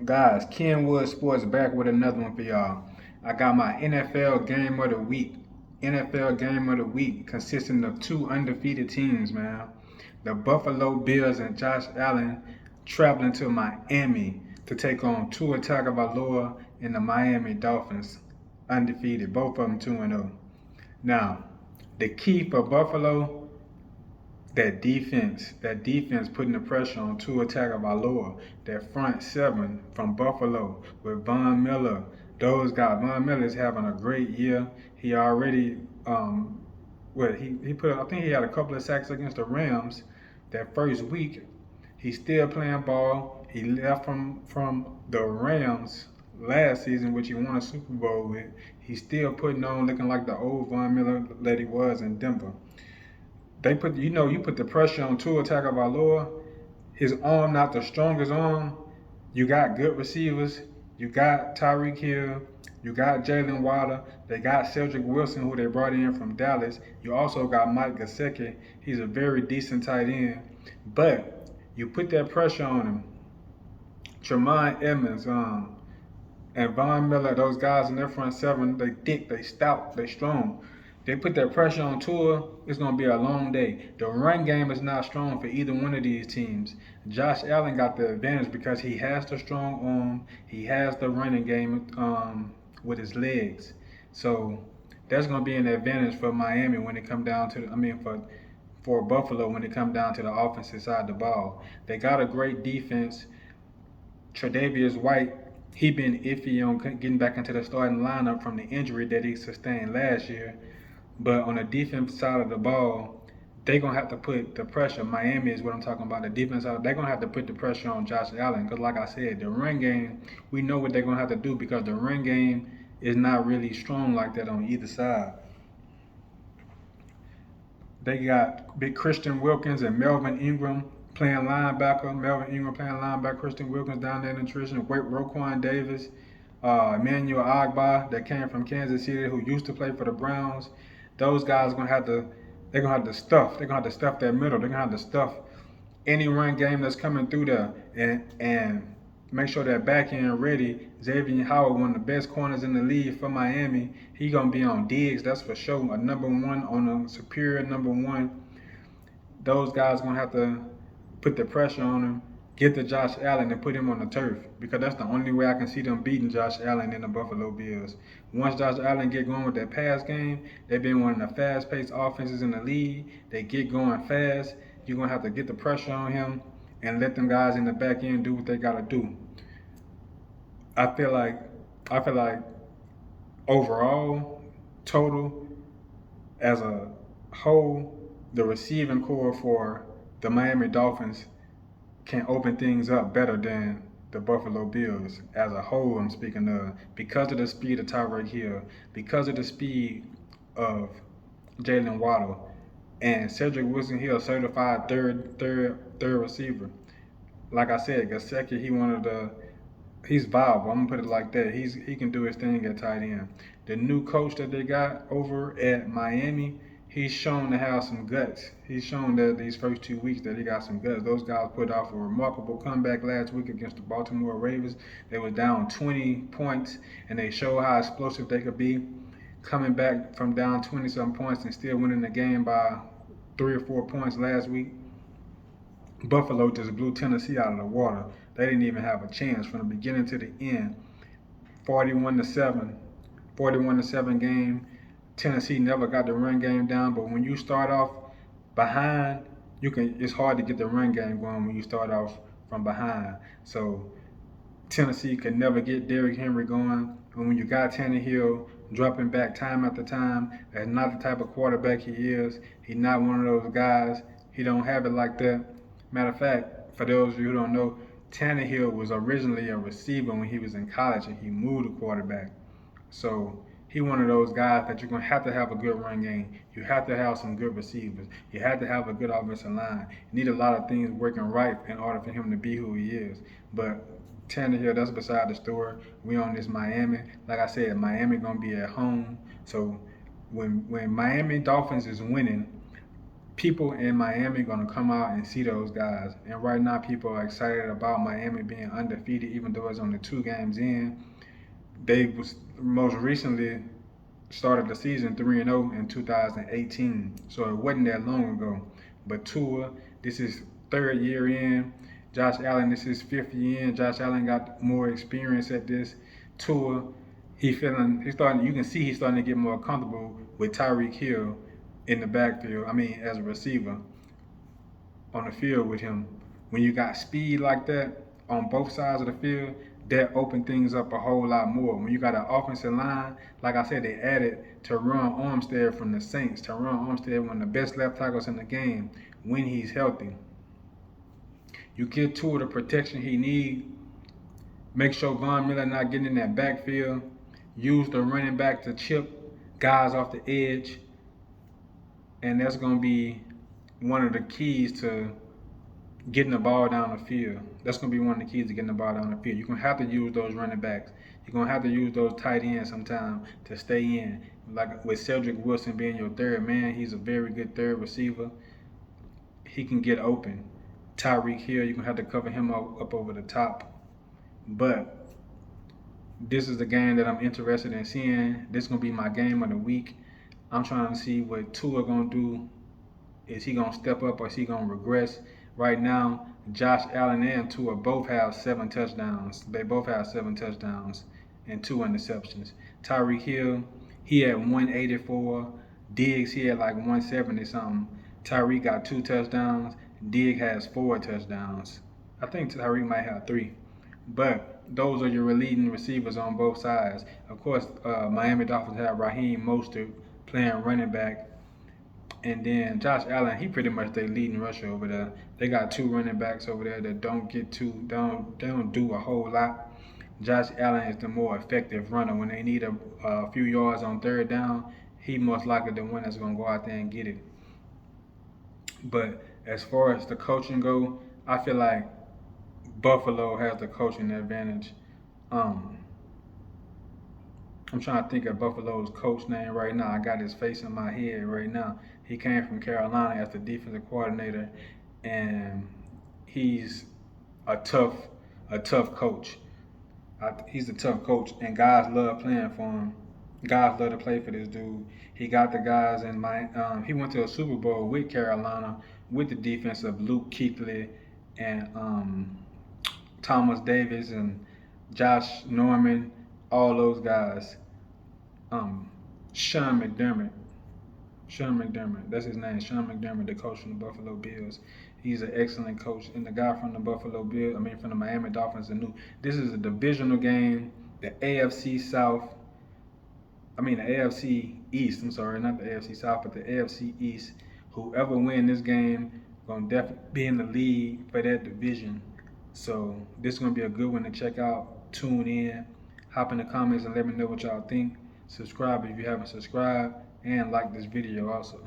Guys, Kenwood Sports back with another one for y'all. I got my NFL game of the week. NFL game of the week consisting of two undefeated teams, man. The Buffalo Bills and Josh Allen traveling to Miami to take on Tua Tagovailoa and the Miami Dolphins, undefeated. Both of them 2-0. Now, the key for Buffalo, that defense putting the pressure on Tua Tagovailoa, that front seven from Buffalo with Von Miller. Those guys, Von Miller is having a great year. He already, he put, I think he had a couple of sacks against the Rams that first week. He's still playing ball. He left from the Rams last season, which he won a Super Bowl with. He's still putting on, looking like the old Von Miller that he was in Denver. You put the pressure on Tua Tagovailoa. His arm not the strongest arm. You got good receivers. You got Tyreek Hill. You got Jalen Waddle. They got Cedric Wilson, who they brought in from Dallas. You also got Mike Gesicki. He's a very decent tight end. But you put that pressure on him. Tremont Edmonds, and Von Miller, those guys in their front seven, they thick, they stout, they strong. They put that pressure on Tua, it's going to be a long day. The run game is not strong for either one of these teams. Josh Allen got the advantage because he has the strong arm, he has the running game with his legs. So that's going to be an advantage for Miami when it come down to, for Buffalo when it come down to the offensive side of the ball. They got a great defense. Tre'Davious White, he been iffy on getting back into the starting lineup from the injury that he sustained last year. But on the defense side of the ball, they're going to have to put the pressure. Miami is what I'm talking about. The defense side, they're going to have to put the pressure on Josh Allen. Because like I said, the run game, we know what they're going to have to do because the run game is not really strong like that on either side. They got big Christian Wilkins and Melvin Ingram playing linebacker. Melvin Ingram playing linebacker. Christian Wilkins down there in nutrition. Wait, Roquan Davis, Emmanuel Agba that came from Kansas City who used to play for the Browns. Those guys gonna have to. They're gonna have to stuff. They're gonna have to stuff that middle. They're gonna have to stuff any run game that's coming through there and make sure that back end ready. Xavier Howard, one of the best corners in the league for Miami, he gonna be on Diggs, that's for sure. A number one on a superior number one. Those guys gonna have to put the pressure on him, get to Josh Allen and put him on the turf because that's the only way I can see them beating Josh Allen and the Buffalo Bills. Once Josh Allen get going with that pass game, they've been one of the fast-paced offenses in the league. They get going fast. You're gonna have to get the pressure on him and let them guys in the back end do what they gotta do. I feel like I feel like overall, total as a whole, the receiving core for the Miami Dolphins can open things up better than the Buffalo Bills as a whole. I'm speaking of because of the speed of Tyreek Hill, because of the speed of Jalen Waddle, and Cedric Wilson Hill, certified third receiver. Like I said, Gasecki, he's viable. I'm gonna put it like that. He can do his thing at tight end. The new coach that they got over at Miami, he's shown to have some guts. He's shown that these first 2 weeks that he got some guts. Those guys put off a remarkable comeback last week against the Baltimore Ravens. They was down 20 points, and they showed how explosive they could be, coming back from down 20 some points and still winning the game by 3 or 4 points last week. Buffalo just blew Tennessee out of the water. They didn't even have a chance from the beginning to the end. 41-7, 41-7 game. Tennessee never got the run game down, but when you start off behind, it's hard to get the run game going when you start off from behind. So Tennessee could never get Derrick Henry going. And when you got Tannehill dropping back time after time, that's not the type of quarterback he is. He's not one of those guys. He don't have it like that. Matter of fact, for those of you who don't know, Tannehill was originally a receiver when he was in college and he moved to quarterback. So he one of those guys that you're going to have a good run game. You have to have some good receivers. You have to have a good offensive line. You need a lot of things working right in order for him to be who he is. But Tannehill, that's beside the story. We on this Miami. Like I said, Miami going to be at home. So when Miami Dolphins is winning, people in Miami gonna come out and see those guys. And right now, people are excited about Miami being undefeated, even though it's only 2 games in. They was most recently started the season 3-0 in 2018, so it wasn't that long ago. But Tua, this is third year in. Josh Allen, this is fifth year in. Josh Allen got more experience at this. Tua, he's starting. You can see he's starting to get more comfortable with Tyreek Hill in the backfield. I mean, as a receiver on the field with him. When you got speed like that on both sides of the field, that open things up a whole lot more. When you got an offensive line, like I said, they added Teron Armstead from the Saints. Teron Armstead, one of the best left tackles in the game when he's healthy. You give Tua the protection he needs. Make sure Von Miller not getting in that backfield. Use the running back to chip guys off the edge. And that's going to be one of the keys to getting the ball down the field. That's going to be one of the keys to getting the ball down the field. You're going to have to use those running backs. You're going to have to use those tight ends sometime to stay in. Like with Cedric Wilson being your third man, he's a very good third receiver. He can get open. Tyreek Hill, you're going to have to cover him up over the top. But this is the game that I'm interested in seeing. This is going to be my game of the week. I'm trying to see what Tua going to do. Is he going to step up or is he going to regress? Right now, Josh Allen and Tua both have 7 touchdowns. They both have 7 touchdowns and 2 interceptions. Tyreek Hill, he had 184. Diggs, he had like 170 something. Tyreek got 2 touchdowns. Diggs has 4 touchdowns. I think Tyreek might have 3. But those are your leading receivers on both sides. Of course, Miami Dolphins have Raheem Mostert playing running back. And then Josh Allen, he pretty much their leading rusher over there. They got 2 running backs over there that they don't do a whole lot. Josh Allen is the more effective runner. When they need a few yards on third down, he most likely the one that's gonna go out there and get it. But as far as the coaching go, I feel like Buffalo has the coaching advantage. I'm trying to think of Buffalo's coach name right now. I got his face in my head right now. He came from Carolina as the defensive coordinator, and he's a tough coach. He's a tough coach, and guys love playing for him. Guys love to play for this dude. He got the guys in mind. He went to a Super Bowl with Carolina with the defense of Luke Kuechly and Thomas Davis and Josh Norman, all those guys. Sean McDermott, that's his name. Sean McDermott, the coach from the Buffalo Bills. He's an excellent coach. And the guy from the from the Miami Dolphins, this is a divisional game. The AFC East. I'm sorry, not the AFC South, but the AFC East. Whoever win this game gonna definitely be in the lead for that division. So this is gonna be a good one to check out. Tune in. Hop in the comments and let me know what y'all think. Subscribe if you haven't subscribed, and like this video also.